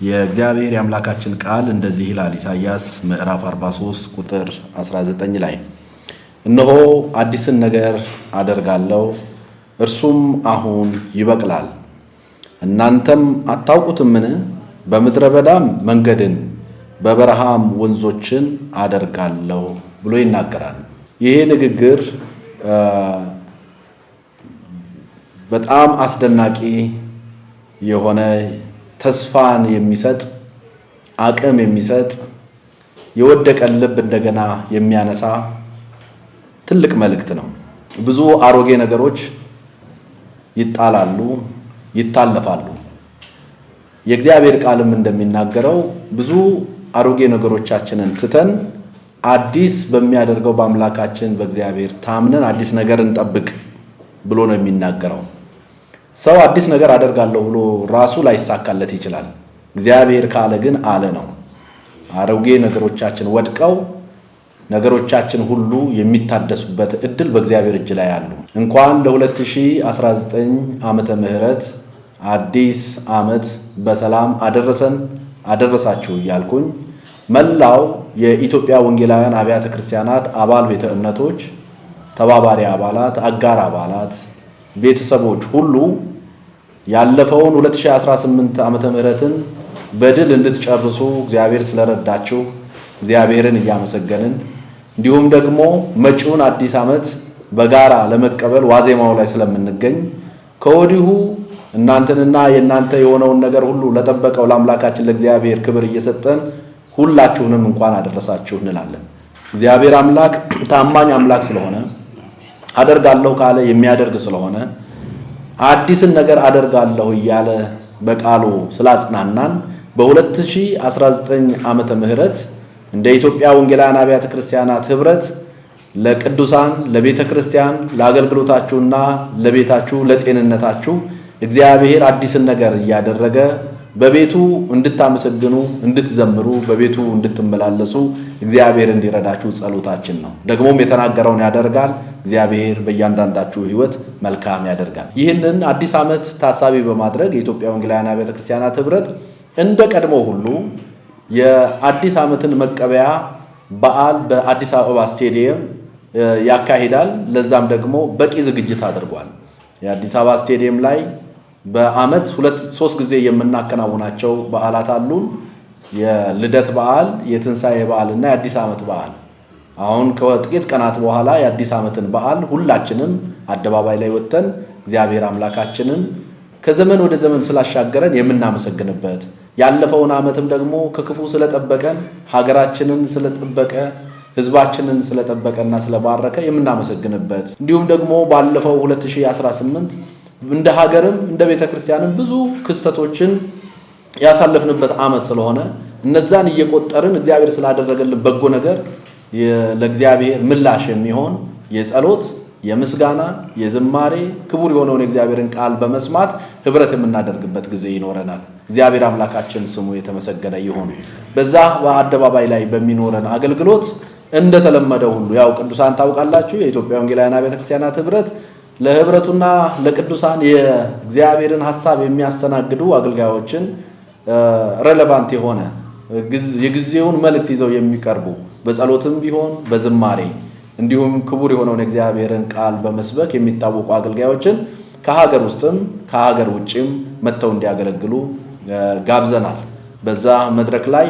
የእግዚአብሔር የአምላካችን ቃል እንደዚህ ይላል። ኢሳይያስ ምዕራፍ 43 ቁጥር 19 ላይ እነሆ አዲስን ነገር አደርጋለሁ፣ እርሱም አሁን ይበቅላል፣ እናንተም አታውቁትምን? በምድረ በዳም መንገድን በበረሃም ወንዞችን አደርጋለሁ ብሎ ይናገራል። ይሄ ንግግር በጣም አስደናቂ የሆነ ተስፋን የሚሰጥ አቅም የሚሰጥ የወደቀን ልብ እንደገና የሚያነሳ ትልቅ መልእክት ነው። ብዙ አሮጌ ነገሮች ይጣላሉ፣ ይታለፋሉ። የእግዚአብሔር ቃልም እንደሚናገረው ብዙ አሮጌ ነገሮቻችንን ትተን አዲስ በሚያደርገው በአምላካችን በእግዚአብሔር ታምነን አዲስ ነገር እንጠብቅ ብሎ ነው የሚናገረው። ሰው አዲስ ነገር አደርጋለሁ ብሎ ራሱ ላይሳካለት ይችላል። እግዚአብሔር ካለ ግን አለ ነው። አሮጌ ነገሮቻችን ወድቀው ነገሮቻችን ሁሉ የሚታደሱበት እድል በእግዚአብሔር እጅ ላይ አሉ። እንኳን ለ2019 ዓመተ ምህረት አዲስ ዓመት በሰላም አደረሰን አደረሳችሁ እያልኩኝ መላው የኢትዮጵያ ወንጌላውያን አብያተ ክርስቲያናት አባል ቤተ እምነቶች፣ ተባባሪ አባላት፣ አጋር አባላት፣ ቤተሰቦች ሁሉ ያለፈውን 2018 ዓመተ ምህረትን በድል እንድትጨርሱ እግዚአብሔር ስለረዳችሁ እግዚአብሔርን እያመሰገንን እንዲሁም ደግሞ መጪውን አዲስ ዓመት በጋራ ለመቀበል ዋዜማው ላይ ስለምንገኝ ከወዲሁ እናንተንና የእናንተ የሆነውን ነገር ሁሉ ለጠበቀው ለአምላካችን ለእግዚአብሔር ክብር እየሰጠን ሁላችሁንም እንኳን አደረሳችሁ እንላለን። እግዚአብሔር አምላክ ታማኝ አምላክ ስለሆነ አደርጋለሁ ካለ የሚያደርግ ስለሆነ አዲስን ነገር አደርጋለሁ እያለ በቃሉ ስላጽናናን በ2019 ዓመተ ምህረት እንደ ኢትዮጵያ ወንጌላውያን አብያተ ክርስቲያናት ህብረት ለቅዱሳን ለቤተ ክርስቲያን ለአገልግሎታችሁና ለቤታችሁ ለጤንነታችሁ እግዚአብሔር አዲስን ነገር እያደረገ በቤቱ እንድታመሰግኑ እንድትዘምሩ በቤቱ እንድትመላለሱ እግዚአብሔር እንዲረዳችሁ ጸሎታችን ነው። ደግሞም የተናገረውን ያደርጋል። እግዚአብሔር በእያንዳንዳችሁ ህይወት መልካም ያደርጋል። ይህንን አዲስ ዓመት ታሳቢ በማድረግ የኢትዮጵያ ወንጌላውያን አብያተ ክርስቲያናት ህብረት እንደ ቀድሞ ሁሉ የአዲስ ዓመትን መቀበያ በዓል በአዲስ አበባ ስቴዲየም ያካሂዳል። ለዛም ደግሞ በቂ ዝግጅት አድርጓል። የአዲስ አበባ ስቴዲየም ላይ በአመት 2-3 ጊዜ የምናከናውናቸው በዓላት አሉን። የልደት በዓል፣ የትንሣኤ በዓልና የአዲስ ዓመት በዓል። አሁን ከጥቂት ቀናት በኋላ የአዲስ ዓመትን በዓል ሁላችንም አደባባይ ላይ ወጥተን እግዚአብሔር አምላካችንን ከዘመን ወደ ዘመን ስላሻገረን የምናመሰግንበት ያለፈውን ዓመትም ደግሞ ከክፉ ስለጠበቀን ሀገራችንን ስለጠበቀ ህዝባችንን ስለጠበቀና ስለባረከ የምናመሰግንበት እንዲሁም ደግሞ ባለፈው 2018 እንደ ሀገርም እንደ ቤተ ክርስቲያንም ብዙ ክስተቶችን ያሳለፍንበት ዓመት ስለሆነ እነዛን እየቆጠርን እግዚአብሔር ስላደረገልን በጎ ነገር ለእግዚአብሔር ምላሽ የሚሆን የጸሎት፣ የምስጋና፣ የዝማሬ ክቡር የሆነውን የእግዚአብሔርን ቃል በመስማት ህብረት የምናደርግበት ጊዜ ይኖረናል። እግዚአብሔር አምላካችን ስሙ የተመሰገነ ይሁን። በዛ በአደባባይ ላይ በሚኖረን አገልግሎት እንደተለመደው ሁሉ ያው ቅዱሳን ታውቃላችሁ የኢትዮጵያ ወንጌላውያን አብያተ ክርስቲያናት ህብረት ለህብረቱና ለቅዱሳን የእግዚአብሔርን ሐሳብ የሚያስተናግዱ አገልጋዮችን ሬሌቫንት የሆነ የጊዜውን መልእክት ይዘው የሚቀርቡ በጸሎትም ቢሆን በዝማሬ እንዲሁም ክቡር የሆነውን የእግዚአብሔርን ቃል በመስበክ የሚታወቁ አገልጋዮችን ከሀገር ውስጥም ከሀገር ውጭም መጥተው እንዲያገለግሉ ጋብዘናል። በዛ መድረክ ላይ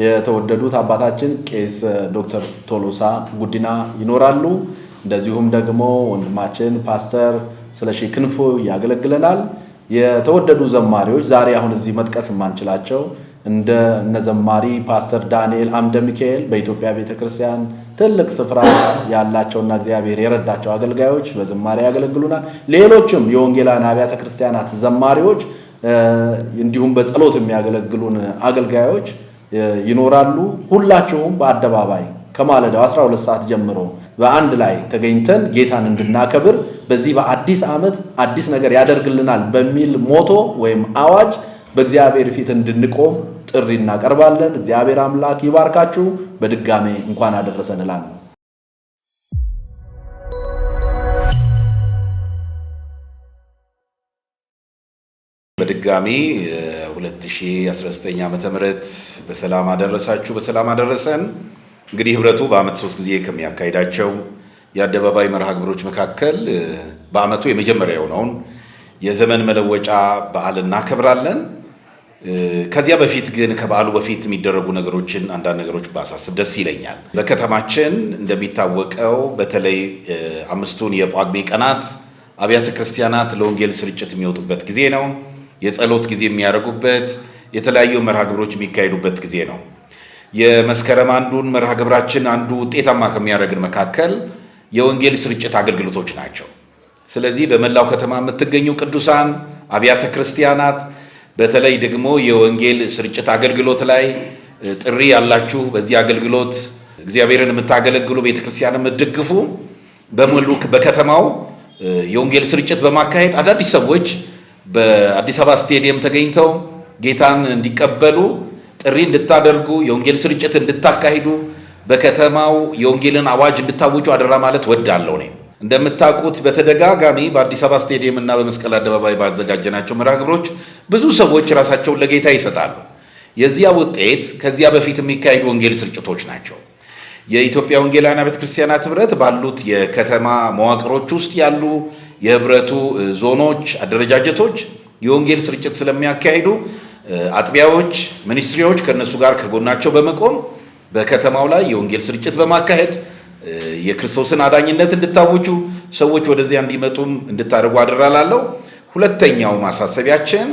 የተወደዱት አባታችን ቄስ ዶክተር ቶሎሳ ጉዲና ይኖራሉ። እንደዚሁም ደግሞ ወንድማችን ፓስተር ስለሺ ክንፎ ያገለግለናል። የተወደዱ ዘማሪዎች ዛሬ አሁን እዚህ መጥቀስ የማንችላቸው እንደ ዘማሪ ፓስተር ዳንኤል አምደ ሚካኤል በኢትዮጵያ ቤተክርስቲያን ትልቅ ስፍራ ያላቸውና እግዚአብሔር የረዳቸው አገልጋዮች በዝማሬ ያገለግሉናል። ሌሎችም የወንጌላውያን አብያተ ክርስቲያናት ዘማሪዎች እንዲሁም በጸሎት የሚያገለግሉን አገልጋዮች ይኖራሉ። ሁላችሁም በአደባባይ ከማለዳው 12 ሰዓት ጀምሮ በአንድ ላይ ተገኝተን ጌታን እንድናከብር በዚህ በአዲስ ዓመት አዲስ ነገር ያደርግልናል በሚል ሞቶ ወይም አዋጅ በእግዚአብሔር ፊት እንድንቆም ጥሪ እናቀርባለን። እግዚአብሔር አምላክ ይባርካችሁ። በድጋሜ እንኳን አደረሰን እላለሁ። በድጋሚ 2019 ዓመተ ምህረት በሰላም አደረሳችሁ፣ በሰላም አደረሰን። እንግዲህ ህብረቱ በአመት 3 ጊዜ ከሚያካሂዳቸው የአደባባይ መርሃ ግብሮች መካከል በአመቱ የመጀመሪያ የሆነውን የዘመን መለወጫ በዓል እናከብራለን። ከዚያ በፊት ግን ከበዓሉ በፊት የሚደረጉ ነገሮችን አንዳንድ ነገሮች ባሳስብ ደስ ይለኛል። በከተማችን እንደሚታወቀው በተለይ አምስቱን የጳጉሜ ቀናት አብያተ ክርስቲያናት ለወንጌል ስርጭት የሚወጡበት ጊዜ ነው። የጸሎት ጊዜ የሚያደርጉበት፣ የተለያዩ መርሃ ግብሮች የሚካሄዱበት ጊዜ ነው። የመስከረም አንዱን መርሃ ግብራችን አንዱ ውጤታማ ከሚያደርግን መካከል የወንጌል ስርጭት አገልግሎቶች ናቸው። ስለዚህ በመላው ከተማ የምትገኙ ቅዱሳን አብያተ ክርስቲያናት በተለይ ደግሞ የወንጌል ስርጭት አገልግሎት ላይ ጥሪ ያላችሁ፣ በዚህ አገልግሎት እግዚአብሔርን የምታገለግሉ፣ ቤተክርስቲያን የምትደግፉ በሙሉ በከተማው የወንጌል ስርጭት በማካሄድ አዳዲስ ሰዎች በአዲስ አበባ ስቴዲየም ተገኝተው ጌታን እንዲቀበሉ ጥሪ እንድታደርጉ፣ የወንጌል ስርጭት እንድታካሂዱ፣ በከተማው የወንጌልን አዋጅ እንድታውጁ አደራ ማለት ወዳለሁ ነው። እንደምታውቁት በተደጋጋሚ በአዲስ አበባ ስቴዲየም እና በመስቀል አደባባይ ባዘጋጀናቸው መርሃ ግብሮች ብዙ ሰዎች ራሳቸውን ለጌታ ይሰጣሉ። የዚያ ውጤት ከዚያ በፊት የሚካሄዱ ወንጌል ስርጭቶች ናቸው። የኢትዮጵያ ወንጌላውያን ቤተ ክርስቲያናት ህብረት ባሉት የከተማ መዋቅሮች ውስጥ ያሉ የህብረቱ ዞኖች፣ አደረጃጀቶች የወንጌል ስርጭት ስለሚያካሂዱ አጥቢያዎች፣ ሚኒስትሪዎች ከነሱ ጋር ከጎናቸው በመቆም በከተማው ላይ የወንጌል ስርጭት በማካሄድ የክርስቶስን አዳኝነት እንድታውጁ፣ ሰዎች ወደዚያ እንዲመጡም እንድታደርጉ አደራላለሁ። ሁለተኛው ማሳሰቢያችን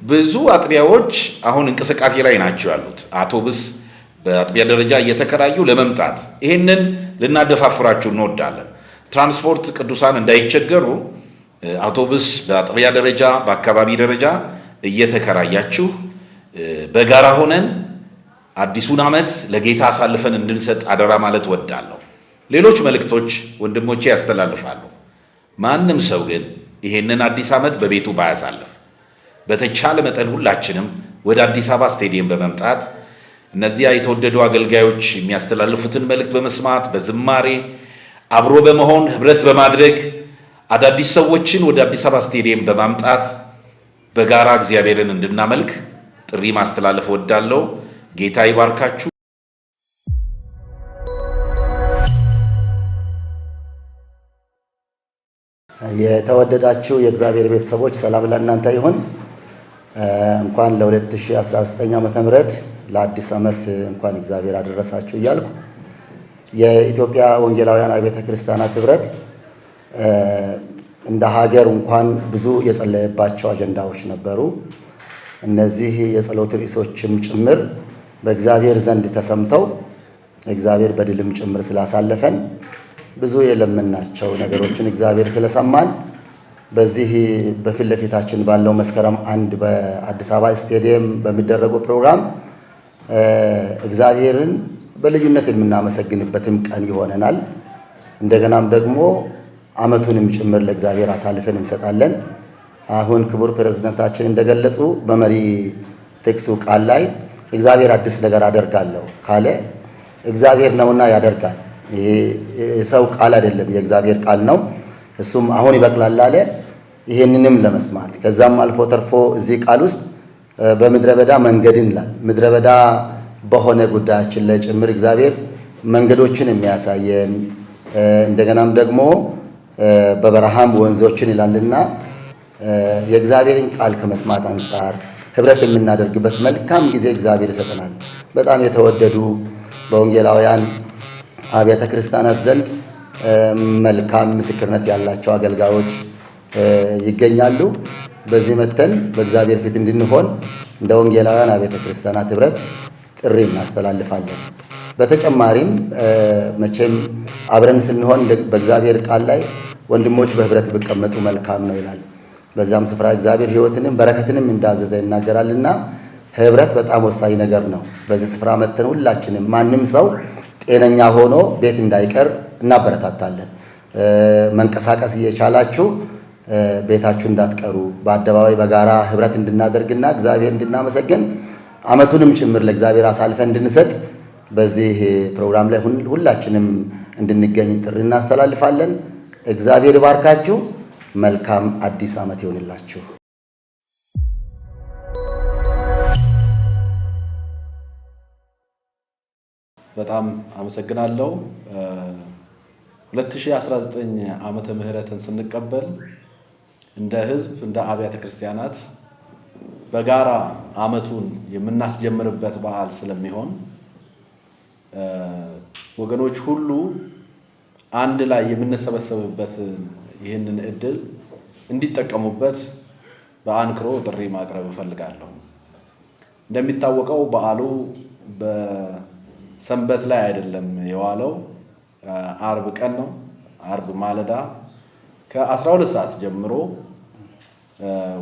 ብዙ አጥቢያዎች አሁን እንቅስቃሴ ላይ ናቸው ያሉት አውቶቡስ በአጥቢያ ደረጃ እየተከራዩ ለመምጣት፣ ይህንን ልናደፋፍራችሁ እንወዳለን። ትራንስፖርት ቅዱሳን እንዳይቸገሩ አውቶቡስ በአጥቢያ ደረጃ በአካባቢ ደረጃ እየተከራያችሁ በጋራ ሆነን አዲሱን ዓመት ለጌታ አሳልፈን እንድንሰጥ አደራ ማለት ወዳለሁ። ሌሎች መልእክቶች ወንድሞቼ ያስተላልፋሉ። ማንም ሰው ግን ይሄንን አዲስ ዓመት በቤቱ ባያሳልፍ በተቻለ መጠን ሁላችንም ወደ አዲስ አበባ ስቴዲየም በመምጣት እነዚያ የተወደዱ አገልጋዮች የሚያስተላልፉትን መልእክት በመስማት በዝማሬ አብሮ በመሆን ህብረት በማድረግ አዳዲስ ሰዎችን ወደ አዲስ አበባ ስቴዲየም በማምጣት በጋራ እግዚአብሔርን እንድናመልክ ጥሪ ማስተላለፍ ወዳለሁ። ጌታ ይባርካችሁ። የተወደዳችሁ የእግዚአብሔር ቤተሰቦች ሰላም ለእናንተ ይሁን። እንኳን ለ2019 ዓመተ ምህረት ለአዲስ ዓመት እንኳን እግዚአብሔር አደረሳችሁ እያልኩ የኢትዮጵያ ወንጌላውያን አብያተ ክርስቲያናት ህብረት እንደ ሀገር እንኳን ብዙ የጸለየባቸው አጀንዳዎች ነበሩ። እነዚህ የጸሎት ርዕሶችም ጭምር በእግዚአብሔር ዘንድ ተሰምተው እግዚአብሔር በድልም ጭምር ስላሳለፈን ብዙ የለምናቸው ነገሮችን እግዚአብሔር ስለሰማን በዚህ በፊት ለፊታችን ባለው መስከረም 1 በአዲስ አበባ ስቴዲየም በሚደረገው ፕሮግራም እግዚአብሔርን በልዩነት የምናመሰግንበትም ቀን ይሆነናል። እንደገናም ደግሞ ዓመቱንም ጭምር ለእግዚአብሔር አሳልፈን እንሰጣለን። አሁን ክቡር ፕሬዝዳንታችን እንደገለጹ በመሪ ጥቅሱ ቃል ላይ እግዚአብሔር አዲስ ነገር አደርጋለሁ ካለ እግዚአብሔር ነውና ያደርጋል። ይሄ የሰው ቃል አይደለም፣ የእግዚአብሔር ቃል ነው። እሱም አሁን ይበቅላል አለ። ይሄንንም ለመስማት ከዛም አልፎ ተርፎ እዚህ ቃል ውስጥ በምድረ በዳ መንገድን ይላል። ምድረ በዳ በሆነ ጉዳያችን ላይ ጭምር እግዚአብሔር መንገዶችን የሚያሳየን እንደገናም ደግሞ በበረሃም ወንዞችን ይላልና የእግዚአብሔርን ቃል ከመስማት አንጻር ህብረት የምናደርግበት መልካም ጊዜ እግዚአብሔር ይሰጠናል። በጣም የተወደዱ በወንጌላውያን አብያተ ክርስቲያናት ዘንድ መልካም ምስክርነት ያላቸው አገልጋዮች ይገኛሉ። በዚህ መተን በእግዚአብሔር ፊት እንድንሆን እንደ ወንጌላውያን አብያተ ክርስቲያናት ህብረት ጥሪ እናስተላልፋለን። በተጨማሪም መቼም አብረን ስንሆን በእግዚአብሔር ቃል ላይ ወንድሞች በህብረት ቢቀመጡ መልካም ነው ይላል። በዛም ስፍራ እግዚአብሔር ህይወትንም በረከትንም እንዳዘዘ ይናገራልና ህብረት በጣም ወሳኝ ነገር ነው። በዚህ ስፍራ መተን ሁላችንም ማንም ሰው ጤነኛ ሆኖ ቤት እንዳይቀር እናበረታታለን። መንቀሳቀስ እየቻላችሁ ቤታችሁ እንዳትቀሩ በአደባባይ በጋራ ህብረት እንድናደርግና እግዚአብሔር እንድናመሰግን ዓመቱንም ጭምር ለእግዚአብሔር አሳልፈን እንድንሰጥ በዚህ ፕሮግራም ላይ ሁላችንም እንድንገኝ ጥሪ እናስተላልፋለን። እግዚአብሔር ይባርካችሁ። መልካም አዲስ ዓመት ይሁንላችሁ። በጣም አመሰግናለሁ። 2019 ዓመተ ምህረትን ስንቀበል እንደ ህዝብ እንደ አብያተ ክርስቲያናት በጋራ ዓመቱን የምናስጀምርበት በዓል ስለሚሆን ወገኖች ሁሉ አንድ ላይ የምንሰበሰብበት ይህንን እድል እንዲጠቀሙበት በአንክሮ ጥሪ ማቅረብ እፈልጋለሁ። እንደሚታወቀው በዓሉ በሰንበት ላይ አይደለም የዋለው፣ አርብ ቀን ነው። አርብ ማለዳ ከ12 ሰዓት ጀምሮ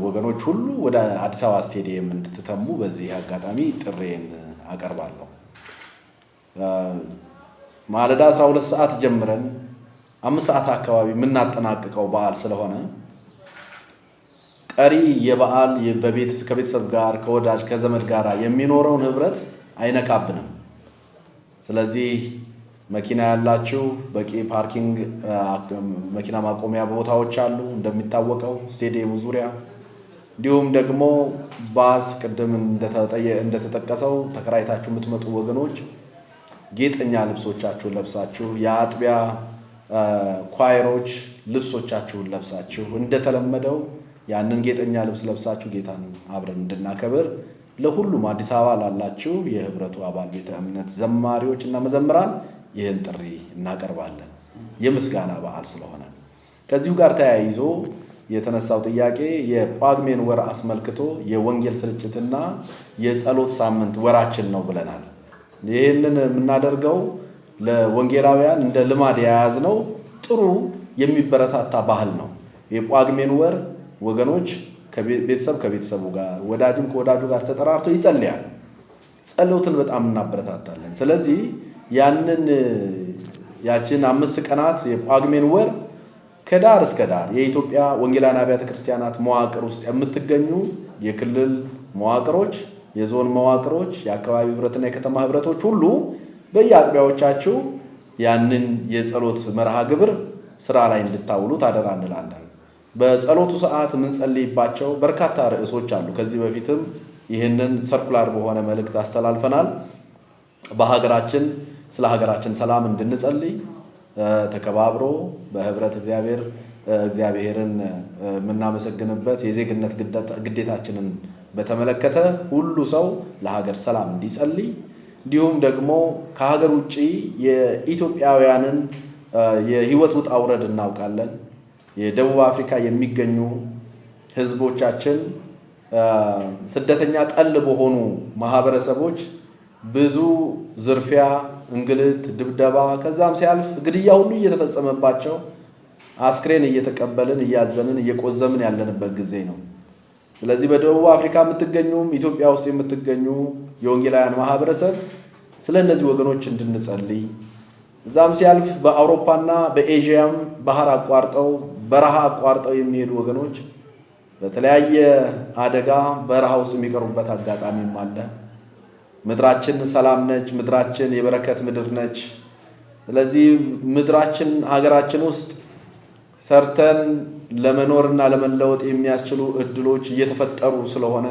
ወገኖች ሁሉ ወደ አዲስ አበባ ስቴዲየም እንድትተሙ በዚህ አጋጣሚ ጥሬን አቀርባለሁ። ማለዳ 12 ሰዓት ጀምረን 5 ሰዓት አካባቢ የምናጠናቅቀው በዓል ስለሆነ ቀሪ የበዓል ከቤተሰብ ጋር ከወዳጅ ከዘመድ ጋር የሚኖረውን ህብረት አይነካብንም። ስለዚህ መኪና ያላችሁ በቂ ፓርኪንግ መኪና ማቆሚያ ቦታዎች አሉ እንደሚታወቀው ስቴዲየሙ ዙሪያ። እንዲሁም ደግሞ ባስ ቅድም እንደተጠቀሰው ተከራይታችሁ የምትመጡ ወገኖች ጌጠኛ ልብሶቻችሁን ለብሳችሁ የአጥቢያ ኳይሮች ልብሶቻችሁን ለብሳችሁ እንደተለመደው ያንን ጌጠኛ ልብስ ለብሳችሁ ጌታን አብረን እንድናከብር ለሁሉም አዲስ አበባ ላላችሁ የህብረቱ አባል ቤተ እምነት ዘማሪዎች እና መዘምራን ይህን ጥሪ እናቀርባለን። የምስጋና በዓል ስለሆነ ከዚሁ ጋር ተያይዞ የተነሳው ጥያቄ የጳጉሜን ወር አስመልክቶ የወንጌል ስርጭትና የጸሎት ሳምንት ወራችን ነው ብለናል። ይህንን የምናደርገው ለወንጌላውያን እንደ ልማድ የያዝነው ጥሩ የሚበረታታ ባህል ነው። የጳጉሜን ወር ወገኖች ቤተሰብ ከቤተሰቡ ጋር ወዳጅም ከወዳጁ ጋር ተጠራርቶ ይጸልያል። ጸሎትን በጣም እናበረታታለን። ስለዚህ ያችን 5 ቀናት የጳጉሜን ወር ከዳር እስከ ዳር የኢትዮጵያ ወንጌላውያን አብያተ ክርስቲያናት መዋቅር ውስጥ የምትገኙ የክልል መዋቅሮች፣ የዞን መዋቅሮች፣ የአካባቢ ህብረትና የከተማ ህብረቶች ሁሉ በየአጥቢያዎቻችሁ ያንን የጸሎት መርሃ ግብር ስራ ላይ እንድታውሉ ታደራ እንላለን። በጸሎቱ ሰዓት የምንጸልይባቸው በርካታ ርዕሶች አሉ። ከዚህ በፊትም ይህንን ሰርኩላር በሆነ መልእክት አስተላልፈናል። በሀገራችን ስለ ሀገራችን ሰላም እንድንጸልይ ተከባብሮ በህብረት እግዚአብሔርን የምናመሰግንበት የዜግነት ግዴታችንን በተመለከተ ሁሉ ሰው ለሀገር ሰላም እንዲጸልይ፣ እንዲሁም ደግሞ ከሀገር ውጪ የኢትዮጵያውያንን የህይወት ውጣ ውረድ እናውቃለን። የደቡብ አፍሪካ የሚገኙ ህዝቦቻችን ስደተኛ ጠል በሆኑ ማህበረሰቦች ብዙ ዝርፊያ፣ እንግልት፣ ድብደባ ከዛም ሲያልፍ ግድያ ሁሉ እየተፈጸመባቸው አስክሬን እየተቀበልን እያዘንን እየቆዘምን ያለንበት ጊዜ ነው። ስለዚህ በደቡብ አፍሪካ የምትገኙም ኢትዮጵያ ውስጥ የምትገኙ የወንጌላውያን ማህበረሰብ ስለ እነዚህ ወገኖች እንድንጸልይ፣ እዛም ሲያልፍ በአውሮፓና በኤዥያም ባህር አቋርጠው በረሃ አቋርጠው የሚሄዱ ወገኖች በተለያየ አደጋ በረሃ ውስጥ የሚቀሩበት አጋጣሚም አለ። ምድራችን ሰላም ነች። ምድራችን የበረከት ምድር ነች። ስለዚህ ምድራችን ሀገራችን ውስጥ ሰርተን ለመኖርና ለመለወጥ የሚያስችሉ እድሎች እየተፈጠሩ ስለሆነ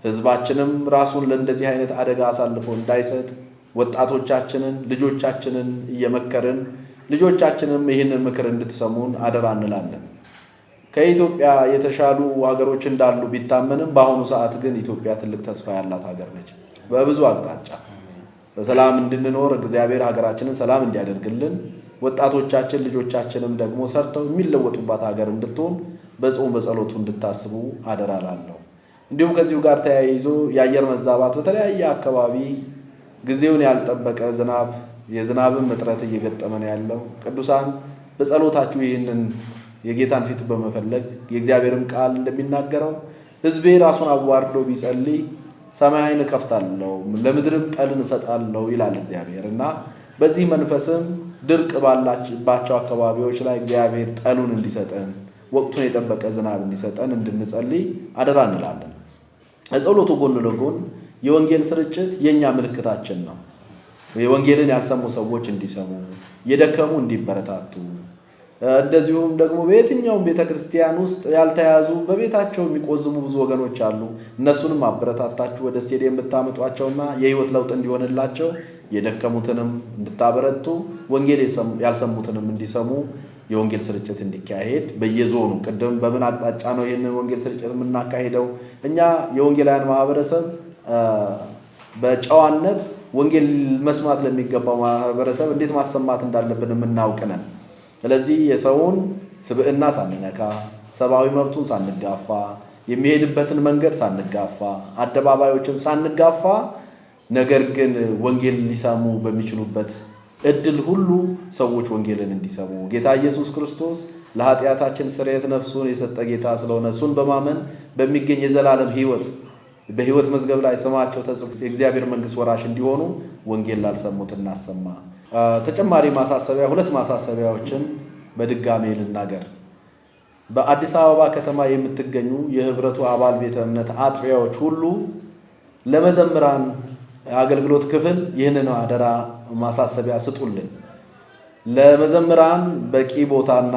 ህዝባችንም ራሱን ለእንደዚህ አይነት አደጋ አሳልፎ እንዳይሰጥ ወጣቶቻችንን ልጆቻችንን እየመከርን ልጆቻችንም ይህንን ምክር እንድትሰሙን አደራ እንላለን። ከኢትዮጵያ የተሻሉ ሀገሮች እንዳሉ ቢታመንም በአሁኑ ሰዓት ግን ኢትዮጵያ ትልቅ ተስፋ ያላት ሀገር ነች። በብዙ አቅጣጫ በሰላም እንድንኖር እግዚአብሔር ሀገራችንን ሰላም እንዲያደርግልን፣ ወጣቶቻችን ልጆቻችንም ደግሞ ሰርተው የሚለወጡባት ሀገር እንድትሆን በጾም በጸሎቱ እንድታስቡ አደራ እላለሁ። እንዲሁም ከዚሁ ጋር ተያይዞ የአየር መዛባት በተለያየ አካባቢ ጊዜውን ያልጠበቀ የዝናብን እጥረት እየገጠመን ያለው ቅዱሳን በጸሎታችሁ ይህንን የጌታን ፊት በመፈለግ የእግዚአብሔርም ቃል እንደሚናገረው ሕዝቤ ራሱን አዋርዶ ቢጸልይ ሰማይን እከፍታለሁ ለምድርም ጠልን እሰጣለሁ ይላል እግዚአብሔር እና በዚህ መንፈስም ድርቅ ባላባቸው አካባቢዎች ላይ እግዚአብሔር ጠሉን እንዲሰጠን ወቅቱን የጠበቀ ዝናብ እንዲሰጠን እንድንጸልይ አደራ እንላለን። ከጸሎቱ ጎን ለጎን የወንጌል ስርጭት የኛ ምልክታችን ነው። የወንጌልን ያልሰሙ ሰዎች እንዲሰሙ፣ የደከሙ እንዲበረታቱ፣ እንደዚሁም ደግሞ በየትኛውም ቤተክርስቲያን ውስጥ ያልተያዙ በቤታቸው የሚቆዝሙ ብዙ ወገኖች አሉ። እነሱንም አበረታታችሁ ወደ ስቴዲየም ብታመጧቸውና የህይወት ለውጥ እንዲሆንላቸው የደከሙትንም እንድታበረቱ ወንጌል ያልሰሙትንም እንዲሰሙ የወንጌል ስርጭት እንዲካሄድ በየዞኑ ቅድም በምን አቅጣጫ ነው ይህንን ወንጌል ስርጭት የምናካሄደው? እኛ የወንጌላውያን ማህበረሰብ በጨዋነት ወንጌል መስማት ለሚገባው ማህበረሰብ እንዴት ማሰማት እንዳለብን የምናውቅ ነን። ስለዚህ የሰውን ስብዕና ሳንነካ፣ ሰብአዊ መብቱን ሳንጋፋ፣ የሚሄድበትን መንገድ ሳንጋፋ፣ አደባባዮችን ሳንጋፋ፣ ነገር ግን ወንጌል ሊሰሙ በሚችሉበት እድል ሁሉ ሰዎች ወንጌልን እንዲሰሙ ጌታ ኢየሱስ ክርስቶስ ለኃጢአታችን ስርየት ነፍሱን የሰጠ ጌታ ስለሆነ እሱን በማመን በሚገኝ የዘላለም ሕይወት በሕይወት መዝገብ ላይ ስማቸው ተጽፎ የእግዚአብሔር መንግሥት ወራሽ እንዲሆኑ ወንጌል ላልሰሙት እናሰማ። ተጨማሪ ማሳሰቢያ 2 ማሳሰቢያዎችን በድጋሜ ልናገር። በአዲስ አበባ ከተማ የምትገኙ የህብረቱ አባል ቤተ እምነት አጥቢያዎች ሁሉ ለመዘምራን አገልግሎት ክፍል ይህንን አደራ ማሳሰቢያ ስጡልን። ለመዘምራን በቂ ቦታና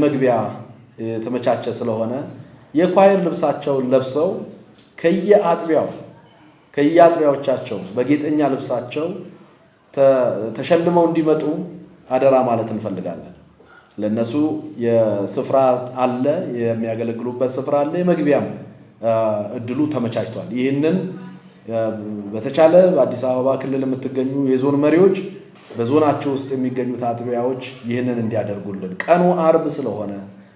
መግቢያ የተመቻቸ ስለሆነ የኳየር ልብሳቸውን ለብሰው ከየአጥቢያዎቻቸው በጌጠኛ ልብሳቸው ተሸልመው እንዲመጡ አደራ ማለት እንፈልጋለን። ለነሱ የስፍራ አለ፣ የሚያገለግሉበት ስፍራ አለ፣ የመግቢያም እድሉ ተመቻችቷል። ይህንን በተቻለ በአዲስ አበባ ክልል የምትገኙ የዞን መሪዎች በዞናቸው ውስጥ የሚገኙት አጥቢያዎች ይህንን እንዲያደርጉልን። ቀኑ አርብ ስለሆነ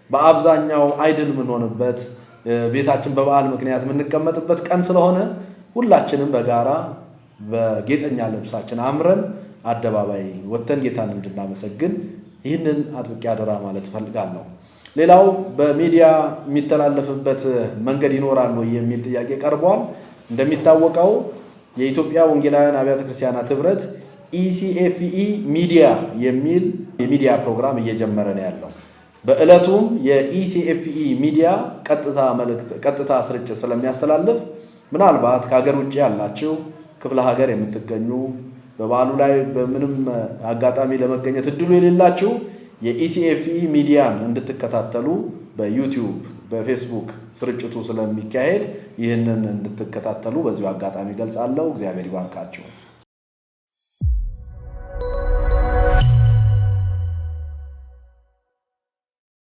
በአብዛኛው አይድል የምንሆንበት ቤታችን በበዓል ምክንያት የምንቀመጥበት ቀን ስለሆነ ሁላችንም በጋራ በጌጠኛ ልብሳችን አምረን አደባባይ ወጥተን ጌታን እንድናመሰግን ይህንን አጥብቄ አደራ ማለት እፈልጋለሁ። ሌላው በሚዲያ የሚተላለፍበት መንገድ ይኖራል ወይ የሚል ጥያቄ ቀርቧል። እንደሚታወቀው የኢትዮጵያ ወንጌላውያን አብያተ ክርስቲያናት ህብረት ኢሲኤፍኢ ሚዲያ የሚል የሚዲያ ፕሮግራም እየጀመረ ነው ያለው። በዕለቱም የኢሲኤፍኢ ሚዲያ ቀጥታ ስርጭት ስለሚያስተላልፍ ምናልባት ከሀገር ውጭ ያላችሁ ክፍለ ሀገር የምትገኙ በበዓሉ ላይ በምንም አጋጣሚ ለመገኘት እድሉ የሌላችሁ የኢሲኤፍኢ ሚዲያን እንድትከታተሉ በዩቲዩብ በፌስቡክ ስርጭቱ ስለሚካሄድ ይህንን እንድትከታተሉ በዚሁ አጋጣሚ ገልጻለሁ። እግዚአብሔር ይባርካችሁ።